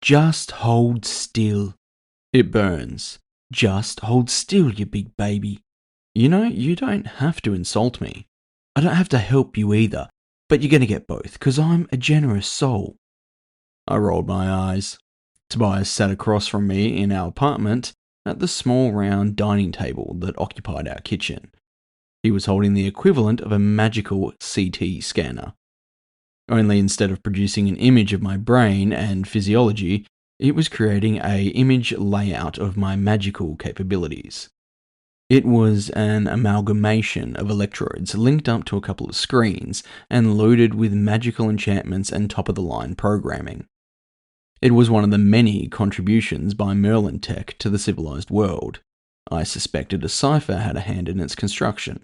Just hold still. It burns. Just hold still, you big baby. You know, you don't have to insult me. I don't have to help you either, but you're gonna get both, 'cause I'm a generous soul. I rolled my eyes. Tobias sat across from me in our apartment at the small round dining table that occupied our kitchen. He was holding the equivalent of a magical CT scanner. Only instead of producing an image of my brain and physiology, it was creating an image layout of my magical capabilities. It was an amalgamation of electrodes linked up to a couple of screens and loaded with magical enchantments and top-of-the-line programming. It was one of the many contributions by Merlin Tech to the civilized world. I suspected a cipher had a hand in its construction,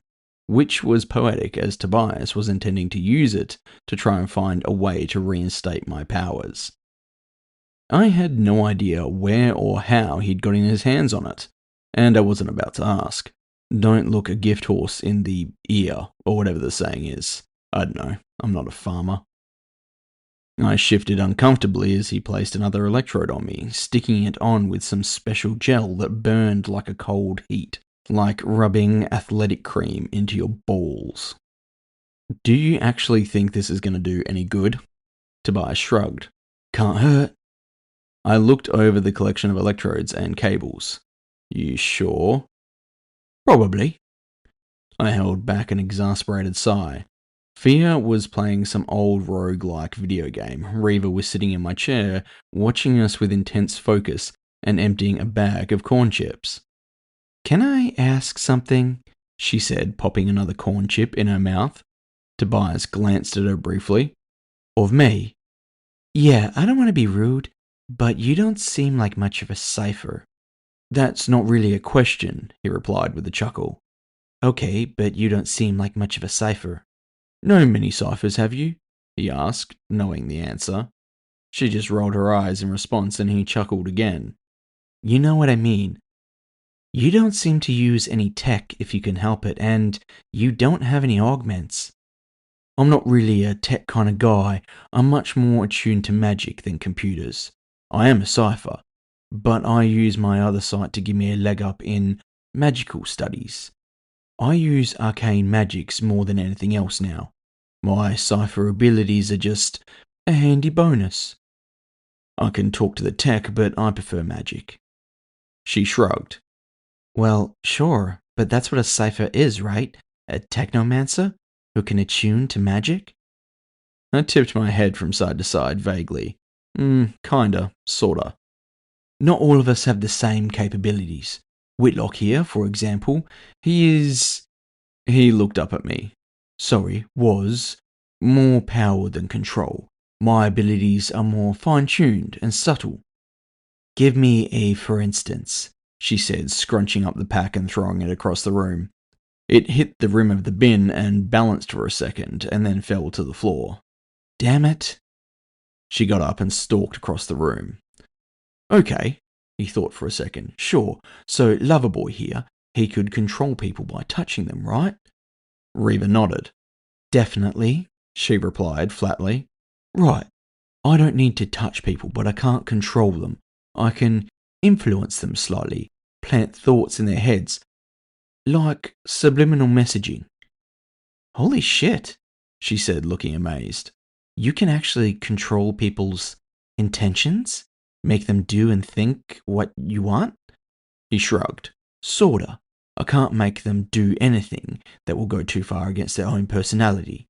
which was poetic as Tobias was intending to use it to try and find a way to reinstate my powers. I had no idea where or how he'd gotten his hands on it, and I wasn't about to ask. Don't look a gift horse in the ear, or whatever the saying is. I don't know, I'm not a farmer. I shifted uncomfortably as he placed another electrode on me, sticking it on with some special gel that burned like a cold heat, like rubbing athletic cream into your balls. Do you actually think this is going to do any good? Tobias shrugged. Can't hurt. I looked over the collection of electrodes and cables. You sure? Probably. I held back an exasperated sigh. Fear was playing some old roguelike video game. Reva was sitting in my chair, watching us with intense focus and emptying a bag of corn chips. Can I ask something? She said, popping another corn chip in her mouth. Tobias glanced at her briefly. Of me? Yeah, I don't want to be rude, but you don't seem like much of a cipher. That's not really a question, he replied with a chuckle. Okay, but you don't seem like much of a cipher. No many ciphers, have you? He asked, knowing the answer. She just rolled her eyes in response and he chuckled again. You know what I mean. You don't seem to use any tech if you can help it, and you don't have any augments. I'm not really a tech kind of guy. I'm much more attuned to magic than computers. I am a cipher, but I use my other side to give me a leg up in magical studies. I use arcane magics more than anything else now. My cipher abilities are just a handy bonus. I can talk to the tech, but I prefer magic. She shrugged. Well, sure, but that's what a cipher is, right? A technomancer who can attune to magic? I tipped my head from side to side vaguely. Kinda, sorta. Not all of us have the same capabilities. Whitlock here, for example, he looked up at me. Was more power than control. My abilities are more fine-tuned and subtle. Give me a for instance, she said, scrunching up the pack and throwing it across the room. It hit the rim of the bin and balanced for a second, and then fell to the floor. Damn it. She got up and stalked across the room. Okay, he thought for a second. Sure, so Loverboy here, he could control people by touching them, right? Reva nodded. Definitely, she replied flatly. Right. I don't need to touch people, but I can't control them. I can influence them slightly, plant thoughts in their heads, like subliminal messaging. Holy shit, she said, looking amazed. You can actually control people's intentions? Make them do and think what you want? He shrugged. Sorta. I can't make them do anything that will go too far against their own personality.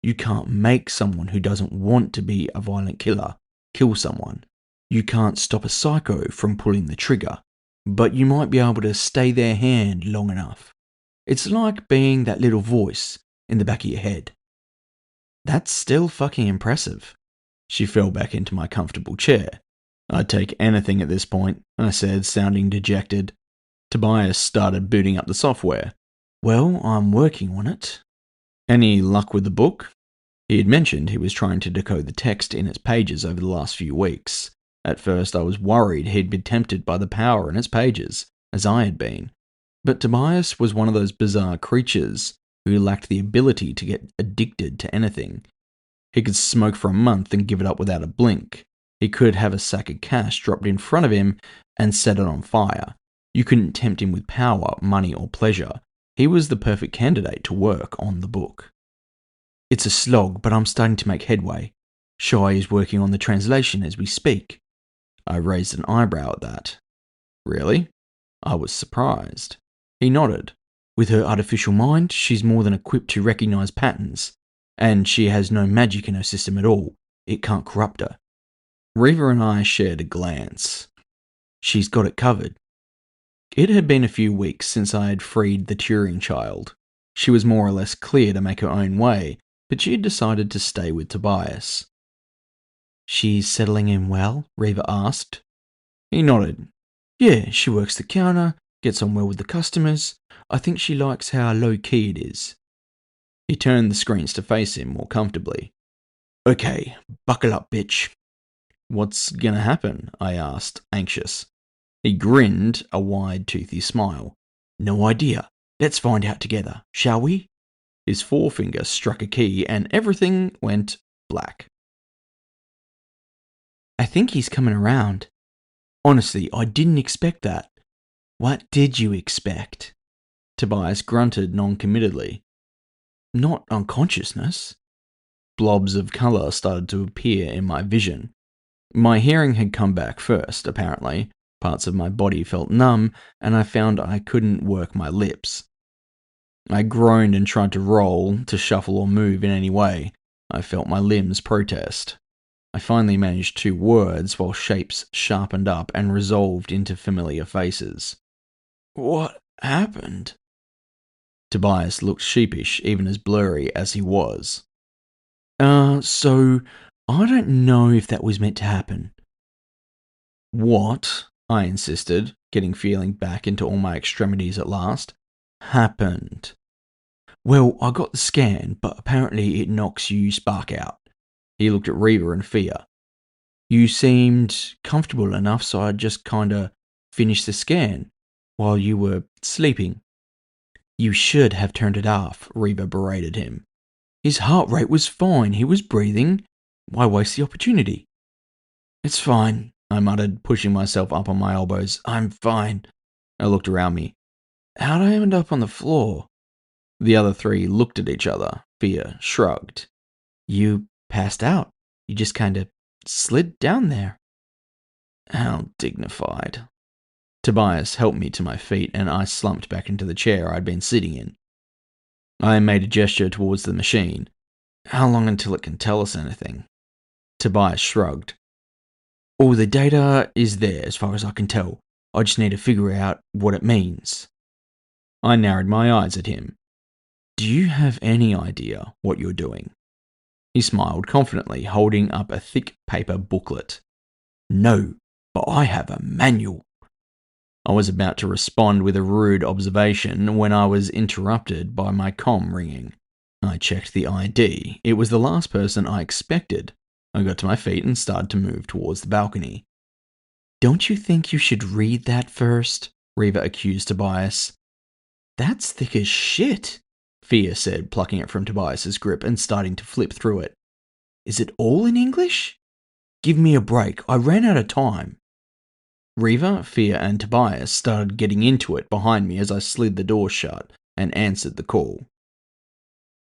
You can't make someone who doesn't want to be a violent killer kill someone. You can't stop a psycho from pulling the trigger, but you might be able to stay their hand long enough. It's like being that little voice in the back of your head. That's still fucking impressive. She fell back into my comfortable chair. I'd take anything at this point, I said, sounding dejected. Tobias started booting up the software. Well, I'm working on it. Any luck with the book? He had mentioned he was trying to decode the text in its pages over the last few weeks. At first I was worried he'd been tempted by the power in its pages, as I had been. But Tobias was one of those bizarre creatures who lacked the ability to get addicted to anything. He could smoke for a month and give it up without a blink. He could have a sack of cash dropped in front of him and set it on fire. You couldn't tempt him with power, money, or pleasure. He was the perfect candidate to work on the book. It's a slog, but I'm starting to make headway. Shai is working on the translation as we speak. I raised an eyebrow at that. Really? I was surprised. He nodded. With her artificial mind, she's more than equipped to recognize patterns. And she has no magic in her system at all. It can't corrupt her. Reva and I shared a glance. She's got it covered. It had been a few weeks since I had freed the Turing child. She was more or less clear to make her own way, but she had decided to stay with Tobias. She's settling in well? Reva asked. He nodded. Yeah, she works the counter, gets on well with the customers. I think she likes how low-key it is. He turned the screens to face him more comfortably. Okay, buckle up, bitch. What's gonna happen? I asked, anxious. He grinned a wide, toothy smile. No idea. Let's find out together, shall we? His forefinger struck a key and everything went black. I think he's coming around. Honestly, I didn't expect that. What did you expect? Tobias grunted non-committedly. Not unconsciousness. Blobs of colour started to appear in my vision. My hearing had come back first, apparently. Parts of my body felt numb, and I found I couldn't work my lips. I groaned and tried to roll, to shuffle or move in any way. I felt my limbs protest. I finally managed 2 words while shapes sharpened up and resolved into familiar faces. What happened? Tobias looked sheepish, even as blurry as he was. So, I don't know if that was meant to happen. What, I insisted, getting feeling back into all my extremities at last, happened? Well, I got the scan, but apparently it knocks you spark out. He looked at Reva in fear. You seemed comfortable enough, so I just kinda finished the scan while you were sleeping. You should have turned it off, Reva berated him. His heart rate was fine, he was breathing. Why waste the opportunity? It's fine, I muttered, pushing myself up on my elbows. I'm fine. I looked around me. How'd I end up on the floor? The other 3 looked at each other. Fear shrugged. You passed out. You just kinda slid down there. How dignified. Tobias helped me to my feet and I slumped back into the chair I'd been sitting in. I made a gesture towards the machine. How long until it can tell us anything? Tobias shrugged. All the data is there as far as I can tell. I just need to figure out what it means. I narrowed my eyes at him. Do you have any idea what you're doing? He smiled confidently, holding up a thick paper booklet. No, but I have a manual. I was about to respond with a rude observation when I was interrupted by my comm ringing. I checked the ID. It was the last person I expected. I got to my feet and started to move towards the balcony. Don't you think you should read that first? Reva accused Tobias. That's thick as shit, Fia said, plucking it from Tobias's grip and starting to flip through it. Is it all in English? Give me a break. I ran out of time. Reva, Fia, and Tobias started getting into it behind me as I slid the door shut and answered the call.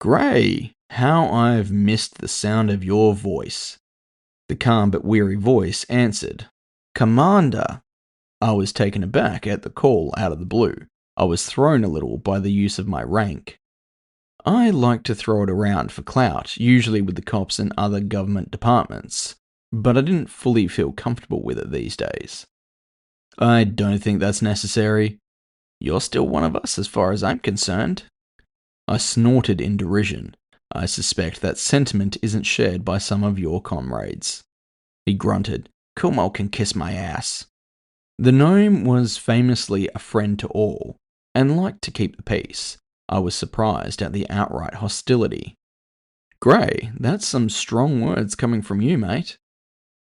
Gray, how I've missed the sound of your voice. The calm but weary voice answered. Commander. I was taken aback at the call out of the blue. I was thrown a little by the use of my rank. I like to throw it around for clout, usually with the cops and other government departments, but I didn't fully feel comfortable with it these days. I don't think that's necessary. You're still one of us as far as I'm concerned. I snorted in derision. I suspect that sentiment isn't shared by some of your comrades. He grunted. Kumo can kiss my ass. The gnome was famously a friend to all, and liked to keep the peace. I was surprised at the outright hostility. Gray, that's some strong words coming from you, mate.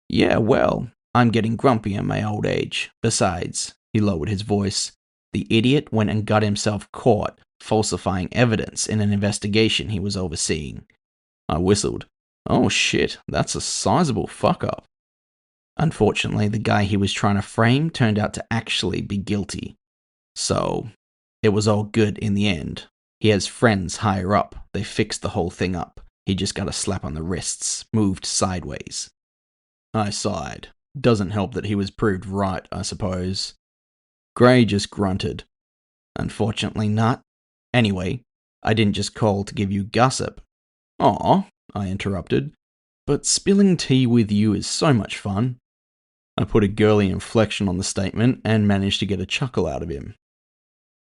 Yeah, well, I'm getting grumpy in my old age. Besides, he lowered his voice, the idiot went and got himself caught falsifying evidence in an investigation he was overseeing. I whistled. Oh shit, that's a sizable fuck up. Unfortunately, the guy he was trying to frame turned out to actually be guilty. So, it was all good in the end. He has friends higher up. They fixed the whole thing up. He just got a slap on the wrists, moved sideways. I sighed. Doesn't help that he was proved right, I suppose. Gray just grunted. Unfortunately not. Anyway, I didn't just call to give you gossip. Aw, I interrupted. But spilling tea with you is so much fun. I put a girly inflection on the statement and managed to get a chuckle out of him.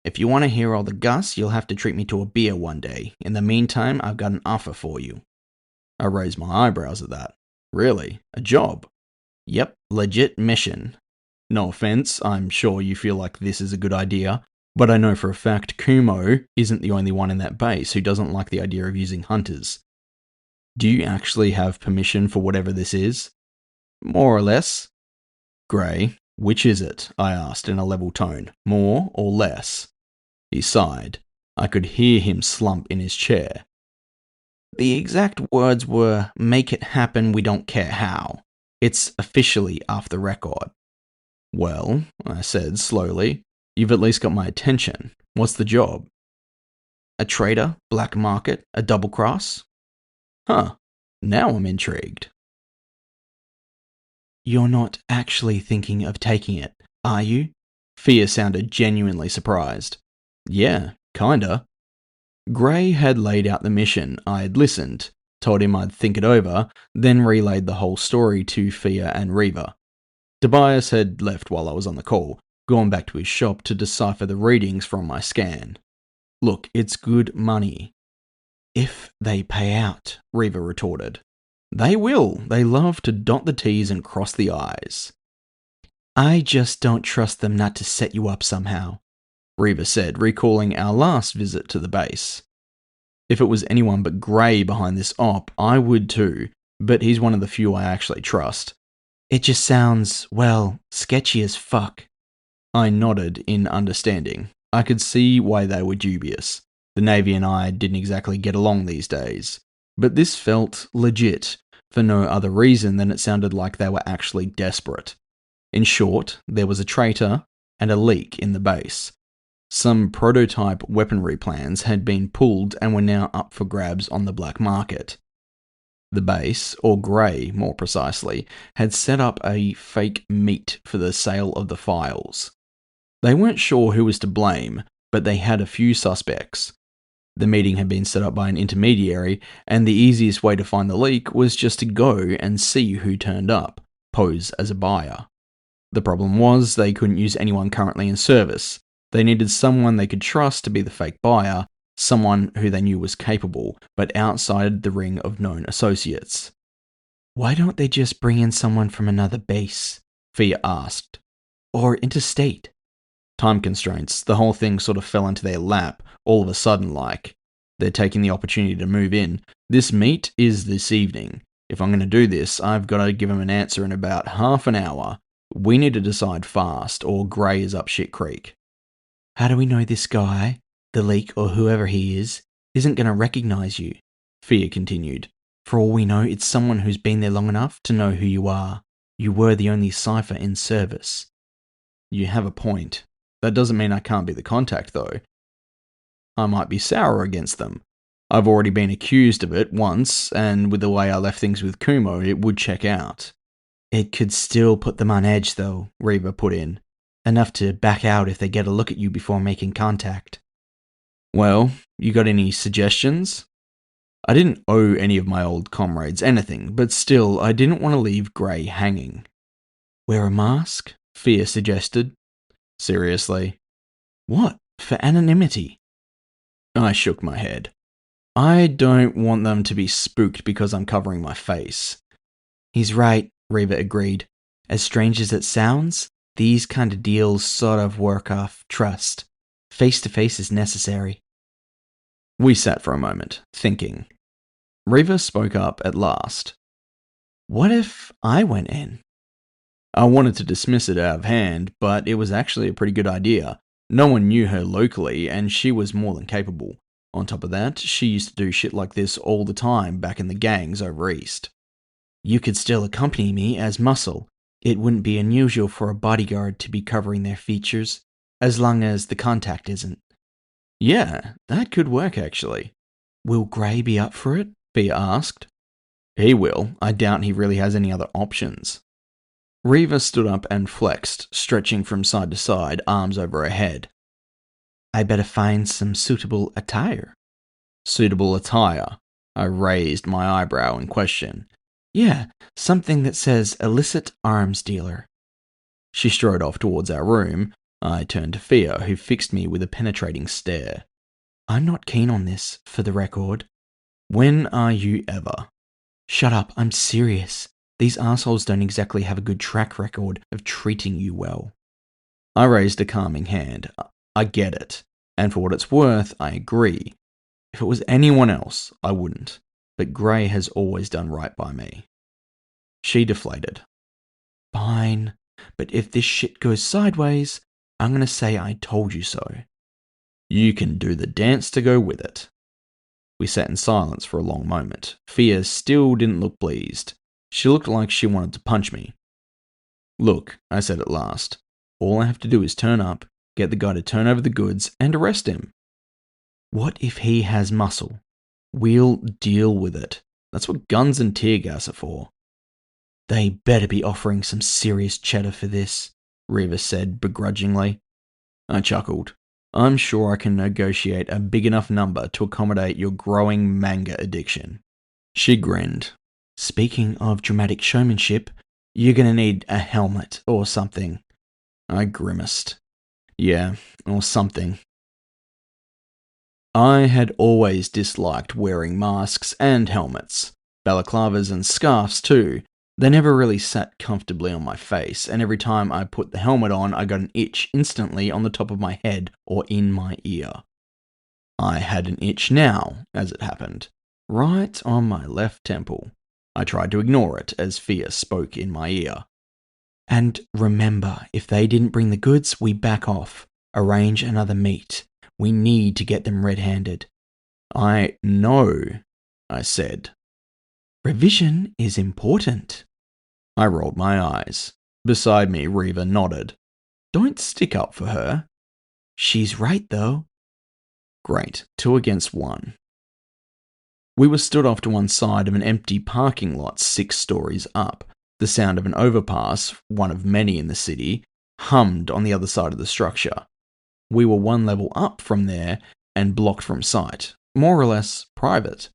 If you want to hear all the goss, you'll have to treat me to a beer one day. In the meantime, I've got an offer for you. I raised my eyebrows at that. Really? A job? Yep, legit mission. No offense, I'm sure you feel like this is a good idea, but I know for a fact Kumo isn't the only one in that base who doesn't like the idea of using hunters. Do you actually have permission for whatever this is? More or less. Gray, which is it? I asked in a level tone. More or less? He sighed. I could hear him slump in his chair. The exact words were, make it happen, we don't care how. It's officially off the record. Well, I said slowly, you've at least got my attention. What's the job? A traitor, black market, a double cross? Huh, now I'm intrigued. You're not actually thinking of taking it, are you? Fia sounded genuinely surprised. Yeah, kinda. Gray had laid out the mission. I'd listened, told him I'd think it over, then relayed the whole story to Fia and Reva. Tobias had left while I was on the call, gone back to his shop to decipher the readings from my scan. Look, it's good money. If they pay out, Reva retorted. They will. They love to dot the T's and cross the I's. I just don't trust them not to set you up somehow, Reva said, recalling our last visit to the base. If it was anyone but Gray behind this op, I would too, but he's one of the few I actually trust. It just sounds, well, sketchy as fuck. I nodded in understanding. I could see why they were dubious. The Navy and I didn't exactly get along these days. But this felt legit, for no other reason than it sounded like they were actually desperate. In short, there was a traitor and a leak in the base. Some prototype weaponry plans had been pulled and were now up for grabs on the black market. The base, or Gray more precisely, had set up a fake meet for the sale of the files. They weren't sure who was to blame, but they had a few suspects. The meeting had been set up by an intermediary, and the easiest way to find the leak was just to go and see who turned up, pose as a buyer. The problem was they couldn't use anyone currently in service. They needed someone they could trust to be the fake buyer, someone who they knew was capable, but outside the ring of known associates. Why don't they just bring in someone from another base? Fia asked. Or interstate? Time constraints, the whole thing sort of fell into their lap, all of a sudden like. They're taking the opportunity to move in. This meet is this evening. If I'm going to do this, I've got to give them an answer in about half an hour. We need to decide fast, or Gray is up shit creek. How do we know this guy, the leak or whoever he is, isn't going to recognize you? Fia continued. For all we know, it's someone who's been there long enough to know who you are. You were the only Cypher in service. You have a point. That doesn't mean I can't be the contact, though. I might be sour against them. I've already been accused of it once, and with the way I left things with Kumo, it would check out. It could still put them on edge, though, Reva put in. Enough to back out if they get a look at you before making contact. Well, you got any suggestions? I didn't owe any of my old comrades anything, but still, I didn't want to leave Gray hanging. Wear a mask? Fia suggested. Seriously? What? For anonymity? I shook my head. I don't want them to be spooked because I'm covering my face. He's right, Reva agreed. As strange as it sounds, these kind of deals sort of work off trust. Face-to-face is necessary. We sat for a moment, thinking. Reva spoke up at last. What if I went in? I wanted to dismiss it out of hand, but it was actually a pretty good idea. No one knew her locally, and she was more than capable. On top of that, she used to do shit like this all the time back in the gangs over east. You could still accompany me as muscle. It wouldn't be unusual for a bodyguard to be covering their features, as long as the contact isn't. Yeah, that could work actually. Will Gray be up for it? Fia asked. He will. I doubt he really has any other options. Reva stood up and flexed, stretching from side to side, arms over her head. I better find some suitable attire. Suitable attire? I raised my eyebrow in question. Yeah, something that says illicit arms dealer. She strode off towards our room. I turned to Fia, who fixed me with a penetrating stare. I'm not keen on this, for the record. When are you ever? Shut up, I'm serious. These assholes don't exactly have a good track record of treating you well. I raised a calming hand. I get it. And for what it's worth, I agree. If it was anyone else, I wouldn't. But Gray has always done right by me. She deflated. Fine. But if this shit goes sideways, I'm gonna say I told you so. You can do the dance to go with it. We sat in silence for a long moment. Fia still didn't look pleased. She looked like she wanted to punch me. Look, I said at last, all I have to do is turn up, get the guy to turn over the goods, and arrest him. What if he has muscle? We'll deal with it. That's what guns and tear gas are for. They better be offering some serious cheddar for this, Reva said begrudgingly. I chuckled. I'm sure I can negotiate a big enough number to accommodate your growing manga addiction. She grinned. Speaking of dramatic showmanship, you're gonna need a helmet or something. I grimaced. Yeah, or something. I had always disliked wearing masks and helmets. Balaclavas and scarves too. They never really sat comfortably on my face, and every time I put the helmet on, I got an itch instantly on the top of my head or in my ear. I had an itch now, as it happened, right on my left temple. I tried to ignore it as Fia spoke in my ear. And remember, if they didn't bring the goods, we back off. Arrange another meet. We need to get them red-handed. I know, I said. Revision is important. I rolled my eyes. Beside me, Reva nodded. Don't stick up for her. She's right, though. Great, 2 against 1. We were stood off to one side of an empty parking lot 6 stories up. The sound of an overpass, one of many in the city, hummed on the other side of the structure. We were 1 level up from there and blocked from sight, more or less private.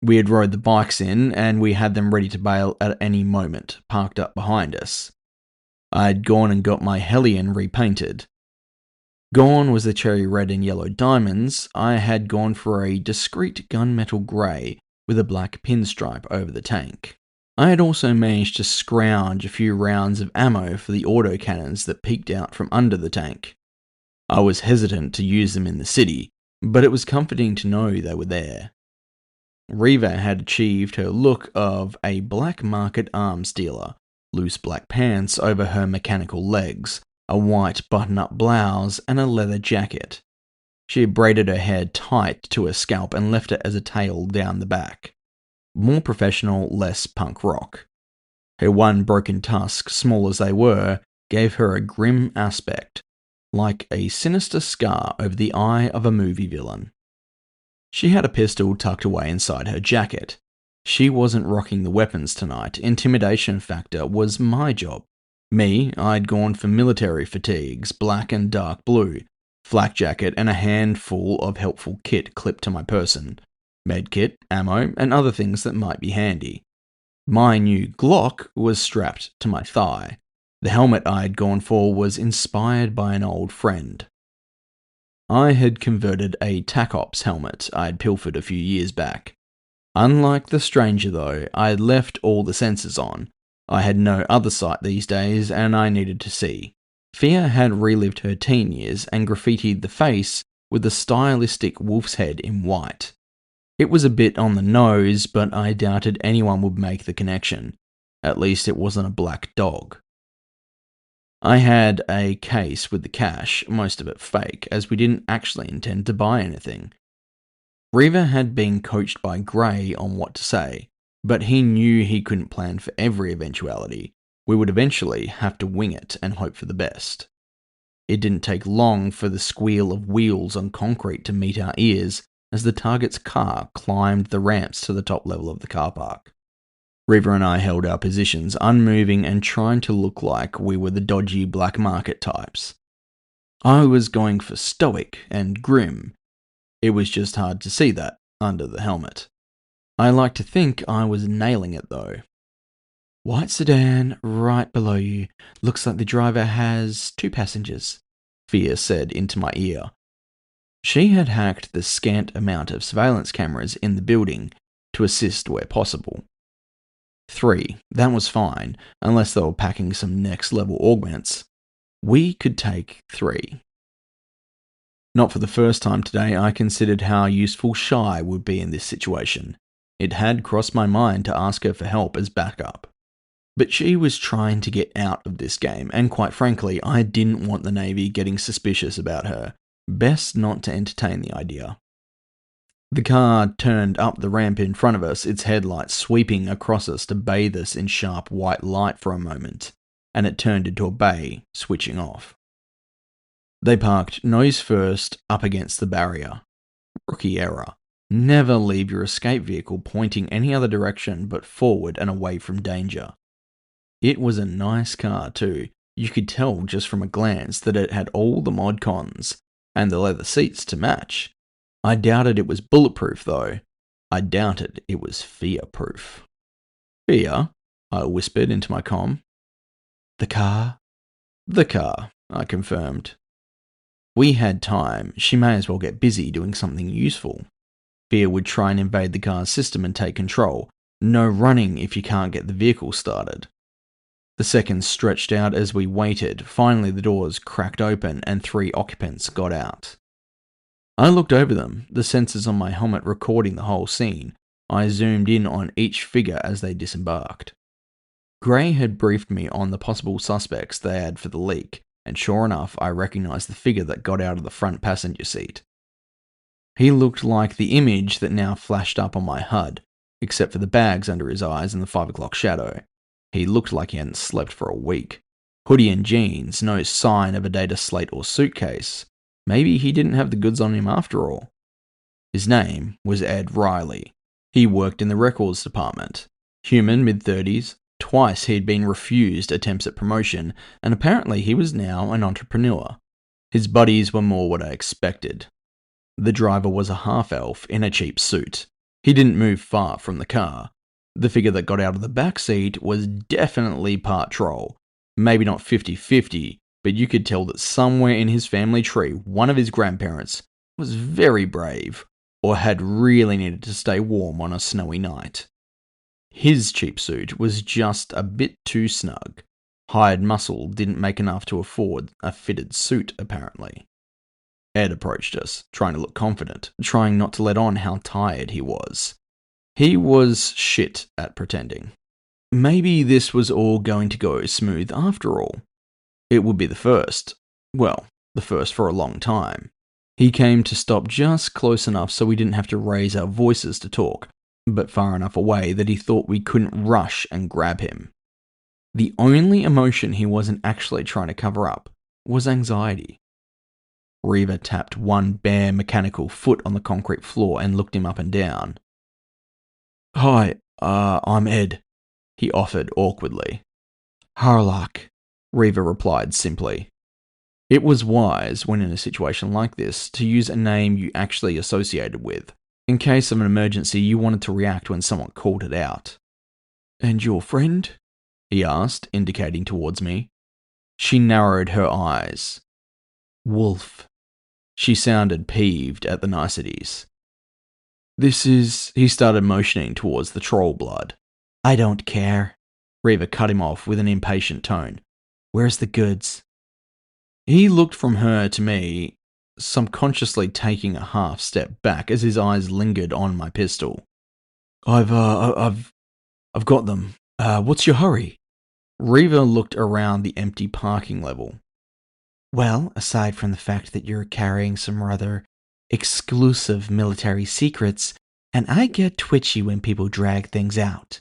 We had rode the bikes in, and we had them ready to bail at any moment, parked up behind us. I had gone and got my Hellion repainted. Gone was the cherry red and yellow diamonds. I had gone for a discreet gunmetal grey with a black pinstripe over the tank. I had also managed to scrounge a few rounds of ammo for the autocannons that peeked out from under the tank. I was hesitant to use them in the city, but it was comforting to know they were there. Reva had achieved her look of a black market arms dealer, loose black pants over her mechanical legs, a white button-up blouse, and a leather jacket. She had braided her hair tight to her scalp and left it as a tail down the back. More professional, less punk rock. Her 1 broken tusk, small as they were, gave her a grim aspect, like a sinister scar over the eye of a movie villain. She had a pistol tucked away inside her jacket. She wasn't rocking the weapons tonight. Intimidation factor was my job. Me, I'd gone for military fatigues, black and dark blue, flak jacket, and a handful of helpful kit clipped to my person. Medkit, ammo, and other things that might be handy. My new Glock was strapped to my thigh. The helmet I had gone for was inspired by an old friend. I had converted a TAC Ops helmet I had pilfered a few years back. Unlike the stranger though, I had left all the sensors on. I had no other sight these days, and I needed to see. Fia had relived her teen years and graffitied the face with a stylistic wolf's head in white. It was a bit on the nose, but I doubted anyone would make the connection. At least it wasn't a black dog. I had a case with the cash, most of it fake, as we didn't actually intend to buy anything. Reva had been coached by Gray on what to say, but he knew he couldn't plan for every eventuality. We would eventually have to wing it and hope for the best. It didn't take long for the squeal of wheels on concrete to meet our ears as the target's car climbed the ramps to the top level of the car park. River and I held our positions, unmoving and trying to look like we were the dodgy black market types. I was going for stoic and grim. It was just hard to see that under the helmet. I like to think I was nailing it though. White sedan right below you. Looks like the driver has 2 passengers, Fia said into my ear. She had hacked the scant amount of surveillance cameras in the building to assist where possible. 3, that was fine, unless they were packing some next level augments. We could take 3. Not for the first time today, I considered how useful Shy would be in this situation. It had crossed my mind to ask her for help as backup. But she was trying to get out of this game, and quite frankly, I didn't want the Navy getting suspicious about her. Best not to entertain the idea. The car turned up the ramp in front of us, its headlights sweeping across us to bathe us in sharp white light for a moment, and it turned into a bay, switching off. They parked nose first up against the barrier. Rookie error. Never leave your escape vehicle pointing any other direction but forward and away from danger. It was a nice car too. You could tell just from a glance that it had all the mod cons, and the leather seats to match. I doubted it was bulletproof though. I doubted it was fear-proof. Fear? I whispered into my comm. The car? The car, I confirmed. We had time. She may as well get busy doing something useful. Fear would try and invade the car's system and take control. No running if you can't get the vehicle started. The seconds stretched out as we waited. Finally the doors cracked open and 3 occupants got out. I looked over them, the sensors on my helmet recording the whole scene. I zoomed in on each figure as they disembarked. Gray had briefed me on the possible suspects they had for the leak, and sure enough, I recognized the figure that got out of the front passenger seat. He looked like the image that now flashed up on my HUD, except for the bags under his eyes and the 5 o'clock shadow. He looked like he hadn't slept for a week. Hoodie and jeans, no sign of a data slate or suitcase. Maybe he didn't have the goods on him after all. His name was Ed Riley. He worked in the records department. Human, mid-30s. Twice he'd been refused attempts at promotion, and apparently he was now an entrepreneur. His buddies were more what I expected. The driver was a half-elf in a cheap suit. He didn't move far from the car. The figure that got out of the back seat was definitely part troll. Maybe not 50-50, but you could tell that somewhere in his family tree, one of his grandparents was very brave, or had really needed to stay warm on a snowy night. His cheap suit was just a bit too snug. Hired muscle didn't make enough to afford a fitted suit, apparently. Ed approached us, trying to look confident, trying not to let on how tired he was. He was shit at pretending. Maybe this was all going to go smooth after all. It would be the first. Well, the first for a long time. He came to stop just close enough so we didn't have to raise our voices to talk, but far enough away that he thought we couldn't rush and grab him. The only emotion he wasn't actually trying to cover up was anxiety. Reva tapped one bare mechanical foot on the concrete floor and looked him up and down. Hi, I'm Ed, he offered awkwardly. Harlock, Reva replied simply. It was wise, when in a situation like this, to use a name you actually associated with, in case of an emergency you wanted to react when someone called it out. And your friend? He asked, indicating towards me. She narrowed her eyes. Wolf. She sounded peeved at the niceties. He started motioning towards the troll blood. I don't care. Reva cut him off with an impatient tone. Where's the goods? He looked from her to me, subconsciously taking a half step back as his eyes lingered on my pistol. I've got them. What's your hurry? Reva looked around the empty parking level. Well, aside from the fact that you're carrying some rather exclusive military secrets, and I get twitchy when people drag things out.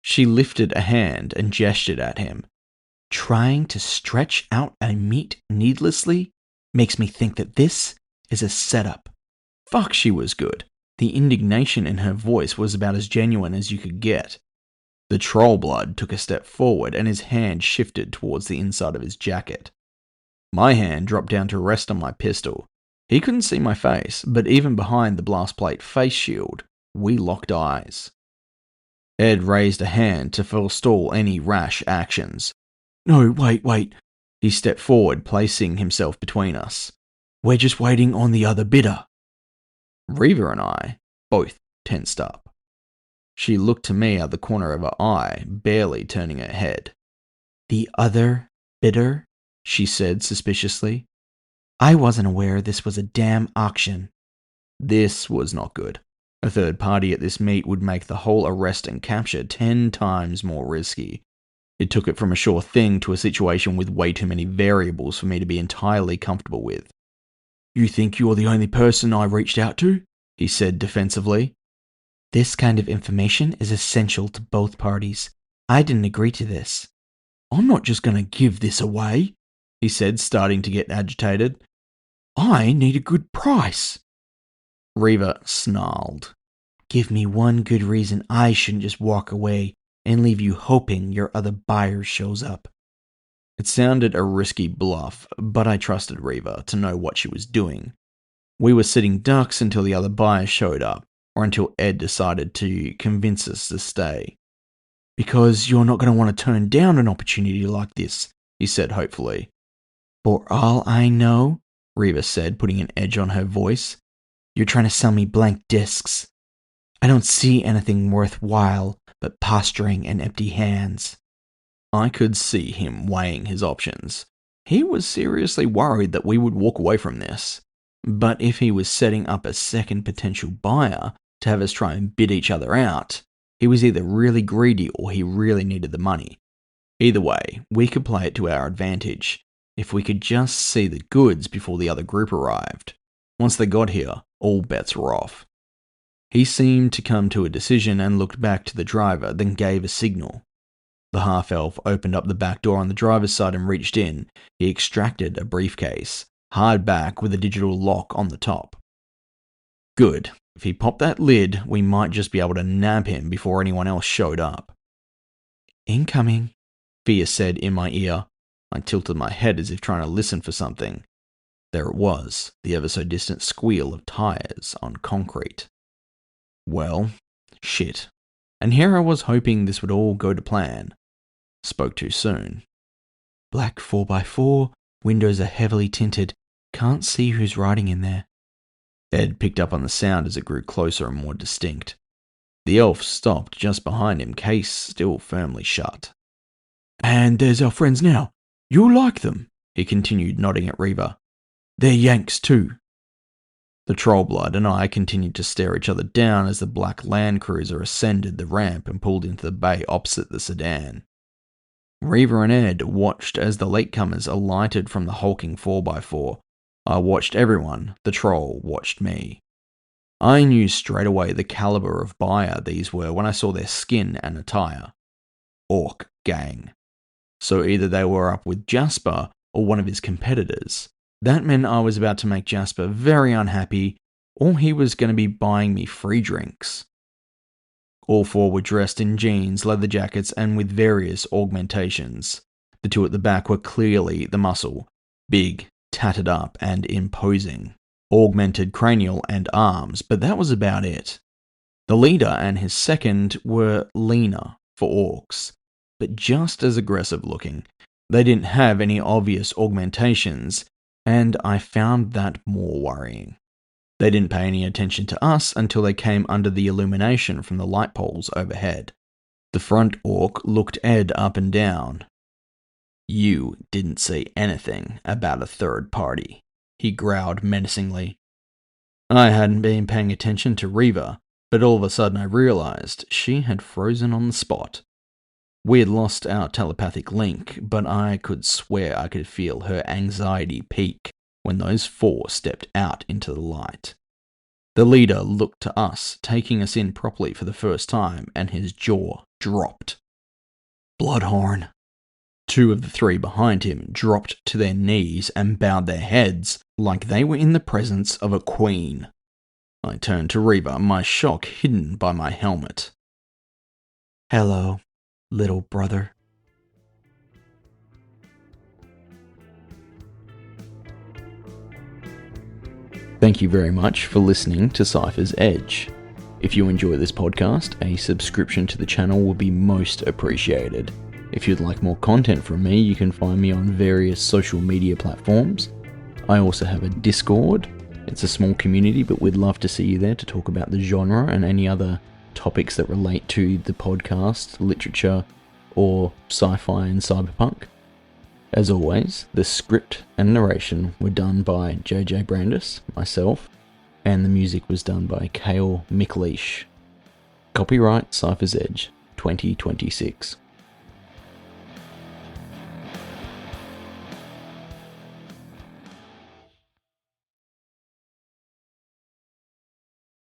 She lifted a hand and gestured at him. trying to stretch out a meat needlessly makes me think that this is a setup. Fuck, she was good. The indignation in her voice was about as genuine as you could get. The troll blood took a step forward and his hand shifted towards the inside of his jacket. My hand dropped down to rest on my pistol. He couldn't see my face, but even behind the blast plate face shield, we locked eyes. Ed raised a hand to forestall any rash actions. No, wait. He stepped forward, placing himself between us. We're just waiting on the other bidder. Reva and I both tensed up. She looked to me out the corner of her eye, barely turning her head. The other bidder? She said suspiciously. I wasn't aware this was a damn auction. This was not good. A third party at this meet would make the whole arrest and capture 10 times more risky. It took it from a sure thing to a situation with way too many variables for me to be entirely comfortable with. You think you're the only person I reached out to? He said defensively. This kind of information is essential to both parties. I didn't agree to this. I'm not just going to give this away, he said, starting to get agitated. I need a good price. Reva snarled. Give me one good reason I shouldn't just walk away and leave you hoping your other buyer shows up. It sounded a risky bluff, but I trusted Reva to know what she was doing. We were sitting ducks until the other buyer showed up, or until Ed decided to convince us to stay. Because you're not going to want to turn down an opportunity like this, he said hopefully. For all I know, Reva said, putting an edge on her voice, you're trying to sell me blank discs. I don't see anything worthwhile but posturing and empty hands. I could see him weighing his options. He was seriously worried that we would walk away from this. But if he was setting up a second potential buyer to have us try and bid each other out, he was either really greedy or he really needed the money. Either way, we could play it to our advantage, if we could just see the goods before the other group arrived. Once they got here, all bets were off. He seemed to come to a decision and looked back to the driver, then gave a signal. The half-elf opened up the back door on the driver's side and reached in. He extracted a briefcase, hard back with a digital lock on the top. Good. If he popped that lid, we might just be able to nab him before anyone else showed up. Incoming, Fia said in my ear. I tilted my head as if trying to listen for something. There it was, the ever-so-distant squeal of tires on concrete. Well, shit. And here I was hoping this would all go to plan. Spoke too soon. Black 4x4, windows are heavily tinted. Can't see who's riding in there. Ed picked up on the sound as it grew closer and more distinct. The elf stopped just behind him, case still firmly shut. And there's our friends now. You'll like them, he continued, nodding at Reva. They're Yanks too. The Trollblood and I continued to stare each other down as the black Land Cruiser ascended the ramp and pulled into the bay opposite the sedan. Reva and Ed watched as the latecomers alighted from the hulking 4x4. I watched everyone, the troll watched me. I knew straight away the caliber of buyer these were when I saw their skin and attire. Orc gang. So either they were up with Jasper or one of his competitors. That meant I was about to make Jasper very unhappy, or he was going to be buying me free drinks. All four were dressed in jeans, leather jackets, and with various augmentations. The two at the back were clearly the muscle, big, tattered up, and imposing. Augmented cranial and arms, but that was about it. The leader and his second were leaner for orcs, but just as aggressive looking. They didn't have any obvious augmentations, and I found that more worrying. They didn't pay any attention to us until they came under the illumination from the light poles overhead. The front orc looked Ed up and down. You didn't say anything about a third party, he growled menacingly. I hadn't been paying attention to Reva, but all of a sudden I realized she had frozen on the spot. We had lost our telepathic link, but I could swear I could feel her anxiety peak when those four stepped out into the light. The leader looked to us, taking us in properly for the first time, and his jaw dropped. Bloodhorn. 2 of the 3 behind him dropped to their knees and bowed their heads like they were in the presence of a queen. I turned to Reva, my shock hidden by my helmet. "Hello, little brother." Thank you very much for listening to Cyphers Edge. If you enjoy this podcast, a subscription to the channel will be most appreciated. If you'd like more content from me, you can find me on various social media platforms. I also have a Discord. It's a small community, but we'd love to see you there to talk about the genre and any other topics that relate to the podcast, literature, or sci-fi and cyberpunk. As always, the script and narration were done by JJ Brandis, myself, and the music was done by Kale McLeish. Copyright Cyphers Edge 2026.